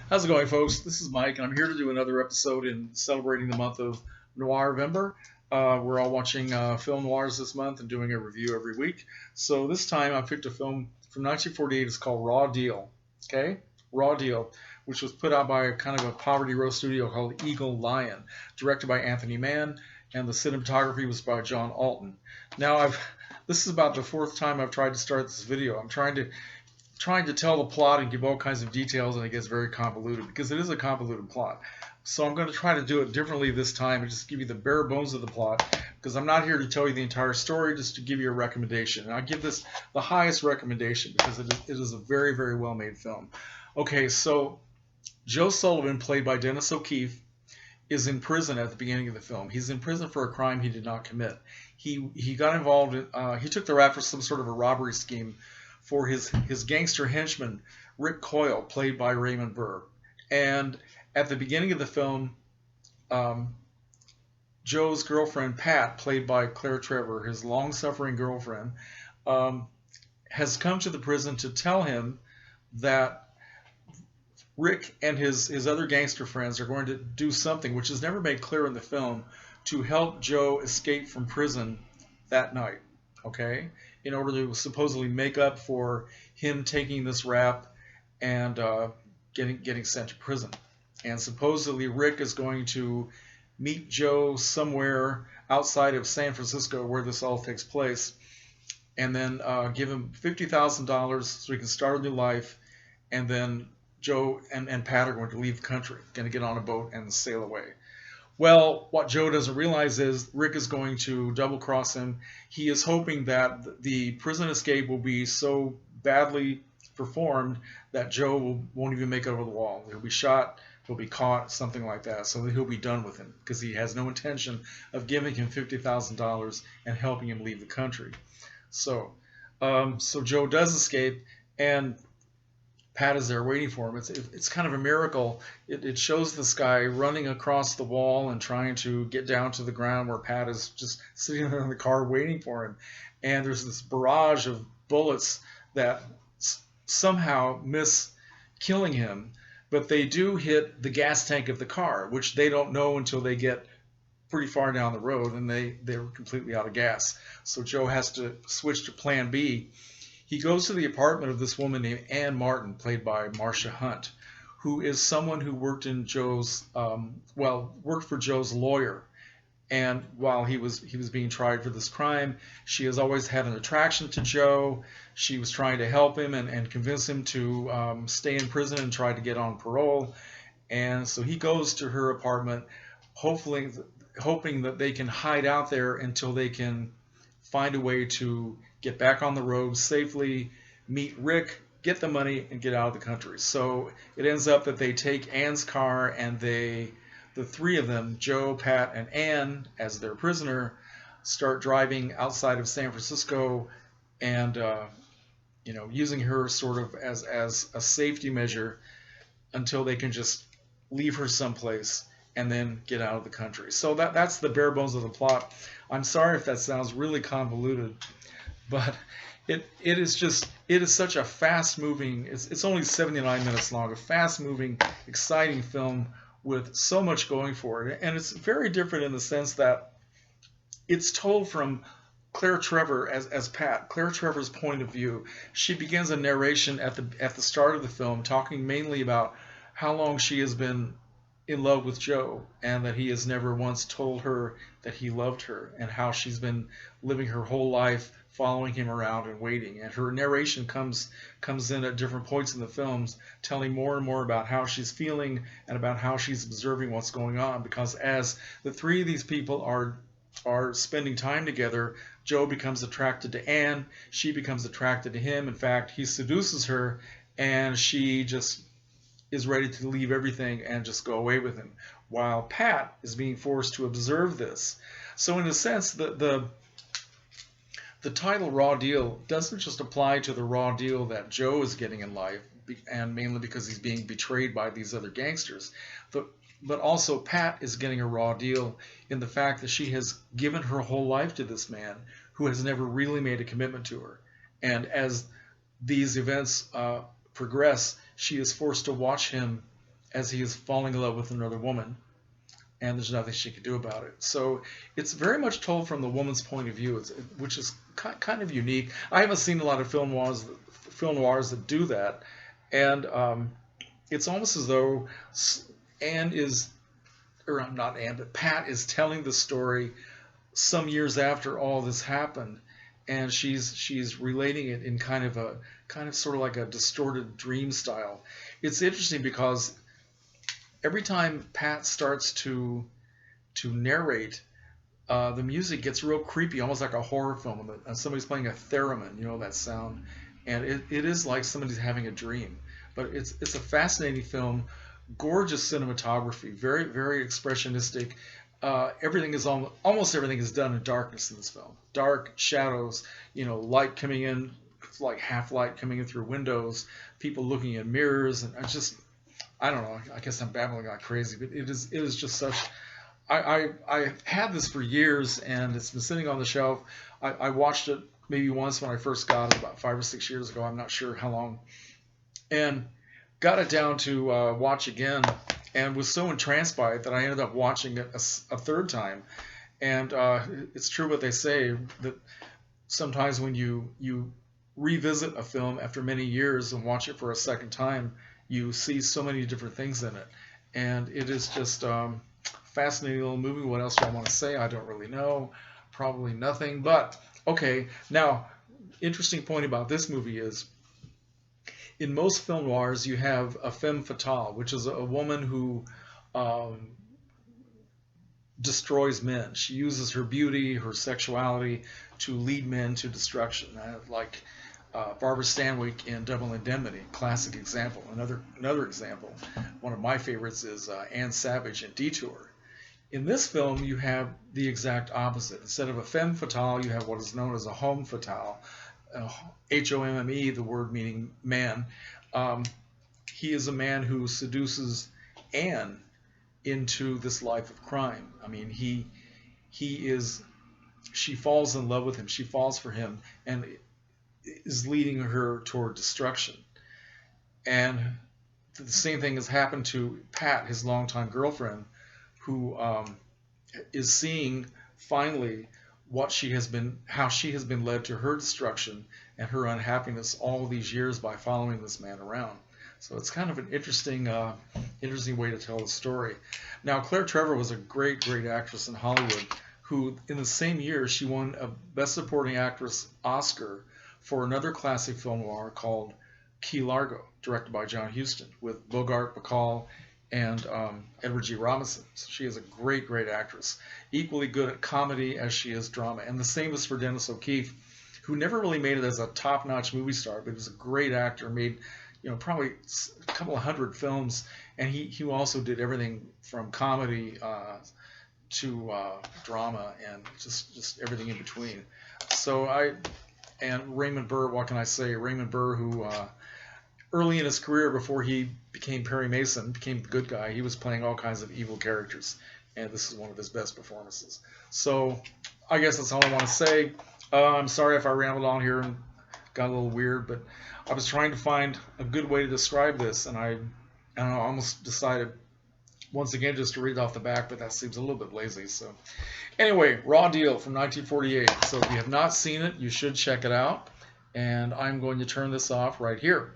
How's it going, folks? This is Mike, and I'm here to do another episode in celebrating the month of Noirvember. We're all watching film noirs this month and doing a review every week. So this time I picked a film from 1948. It's called Raw Deal. Okay, Raw Deal, which was put out by a kind of a poverty row studio called Eagle Lion, directed by Anthony Mann, and the cinematography was by John Alton. Now this is about the fourth time I've tried to start this video. I'm trying to tell the plot and give all kinds of details, and it gets very convoluted because it is a convoluted plot. So I'm going to try to do it differently this time and just give you the bare bones of the plot, because I'm not here to tell you the entire story, just to give you a recommendation. And I'll give this the highest recommendation because it is a very, very well made film. Okay, so Joe Sullivan, played by Dennis O'Keefe, is in prison at the beginning of the film. He's in prison for a crime he did not commit. He got involved he took the rap for some sort of a robbery scheme for his gangster henchman, Rick Coyle, played by Raymond Burr. And at the beginning of the film, Joe's girlfriend, Pat, played by Claire Trevor, his long-suffering girlfriend, has come to the prison to tell him that Rick and his other gangster friends are going to do something, which is never made clear in the film, to help Joe escape from prison that night. Okay, in order to supposedly make up for him taking this rap and getting sent to prison. And supposedly Rick is going to meet Joe somewhere outside of San Francisco where this all takes place, and then give him $50,000 so he can start a new life, and then Joe and Pat are going to leave the country, going to get on a boat and sail away. Well, what Joe doesn't realize is Rick is going to double cross him. He is hoping that the prison escape will be so badly performed that Joe won't even make it over the wall. He'll be shot, he'll be caught, something like that, so that he'll be done with him, because he has no intention of giving him $50,000 and helping him leave the country. So Joe does escape, and Pat is there waiting for him. It's kind of a miracle. It shows this guy running across the wall and trying to get down to the ground, where Pat is just sitting there in the car waiting for him. And there's this barrage of bullets that somehow miss killing him, but they do hit the gas tank of the car, which they don't know until they get pretty far down the road, and they're completely out of gas. So Joe has to switch to plan B. He goes to the apartment of this woman named Ann Martin, played by Marcia Hunt, who is someone who worked in worked for Joe's lawyer. And while he was being tried for this crime, she has always had an attraction to Joe. She was trying to help him and convince him to stay in prison and try to get on parole. And so he goes to her apartment, hoping that they can hide out there until they can find a way to get back on the road safely, meet Rick, get the money, and get out of the country. So it ends up that they take Ann's car, and the three of them, Joe, Pat, and Ann, as their prisoner, start driving outside of San Francisco, and using her sort of as a safety measure until they can just leave her someplace and then get out of the country. So that's the bare bones of the plot. I'm sorry if that sounds really convoluted, but it is such a fast moving, it's only 79 minutes long, a fast moving, exciting film with so much going for it. And it's very different in the sense that it's told from Claire Trevor as Pat, Claire Trevor's point of view. She begins a narration at the start of the film, talking mainly about how long she has been in love with Joe, and that he has never once told her that he loved her, and how she's been living her whole life following him around and waiting. And her narration comes in at different points in the films, telling more and more about how she's feeling and about how she's observing what's going on, because as the three of these people are spending time together, Joe becomes attracted to Anne, she becomes attracted to him. In fact, he seduces her, and she just is ready to leave everything and just go away with him, while Pat is being forced to observe this. So in a sense, the title Raw Deal doesn't just apply to the raw deal that Joe is getting in life, and mainly because he's being betrayed by these other gangsters, but also Pat is getting a raw deal in the fact that she has given her whole life to this man who has never really made a commitment to her. And as these events progress, she is forced to watch him as he is falling in love with another woman, and there's nothing she can do about it. So it's very much told from the woman's point of view, which is kind of unique. I haven't seen a lot of film noirs that do that, and it's almost as though Anne is, or not Anne, but Pat is telling the story some years after all this happened, and she's relating it in kind of sort of like a distorted dream style. It's interesting because every time Pat starts to narrate, the music gets real creepy, almost like a horror film. Somebody's playing a theremin, you know that sound, and it is like somebody's having a dream. But it's a fascinating film, gorgeous cinematography, very very expressionistic. Everything is almost everything is done in darkness in this film. Dark shadows, light coming in, like half light coming in through windows, people looking in mirrors, and I don't know. I guess I'm babbling like crazy, but it is just such. I had this for years, and it's been sitting on the shelf. I watched it maybe once when I first got it about 5 or 6 years ago. I'm not sure how long, and got it down to watch again, and was so entranced by it that I ended up watching it a third time. And it's true what they say, that sometimes when you revisit a film after many years and watch it for a second time, you see so many different things in it, and it is just fascinating little movie. What else do I want to say? I don't really know. Probably nothing. But okay, now interesting point about this movie is, in most film noirs you have a femme fatale, which is a woman who destroys men. She uses her beauty, her sexuality to lead men to destruction. Like Barbara Stanwyck in Double Indemnity, classic example. Another example, one of my favorites is Anne Savage in Detour. In this film, you have the exact opposite. Instead of a femme fatale, you have what is known as a homme fatale. Homme, the word meaning man. He is a man who seduces Anne into this life of crime. I mean, she falls in love with him. She falls for him, and is leading her toward destruction. And the same thing has happened to Pat, his longtime girlfriend, who is seeing finally how she has been led to her destruction and her unhappiness all these years by following this man around. So it's kind of an interesting way to tell the story. Now, Claire Trevor was a great actress in Hollywood, who in the same year she won a Best Supporting Actress Oscar for another classic film noir called Key Largo, directed by John Huston, with Bogart, Bacall, and Edward G. Robinson. So she is a great actress, equally good at comedy as she is drama. And the same is for Dennis O'Keefe, who never really made it as a top-notch movie star, but was a great actor, made probably a couple of hundred films, and he also did everything from comedy to drama and just everything in between. And Raymond Burr, what can I say? Raymond Burr, who early in his career, before he became Perry Mason, became the good guy, he was playing all kinds of evil characters, and this is one of his best performances. So I guess that's all I want to say. I'm sorry if I rambled on here and got a little weird, but I was trying to find a good way to describe this, and I don't know, I almost decided once again just to read it off the back, but that seems a little bit lazy. So anyway, Raw Deal from 1948. So if you have not seen it, you should check it out, and I'm going to turn this off right here.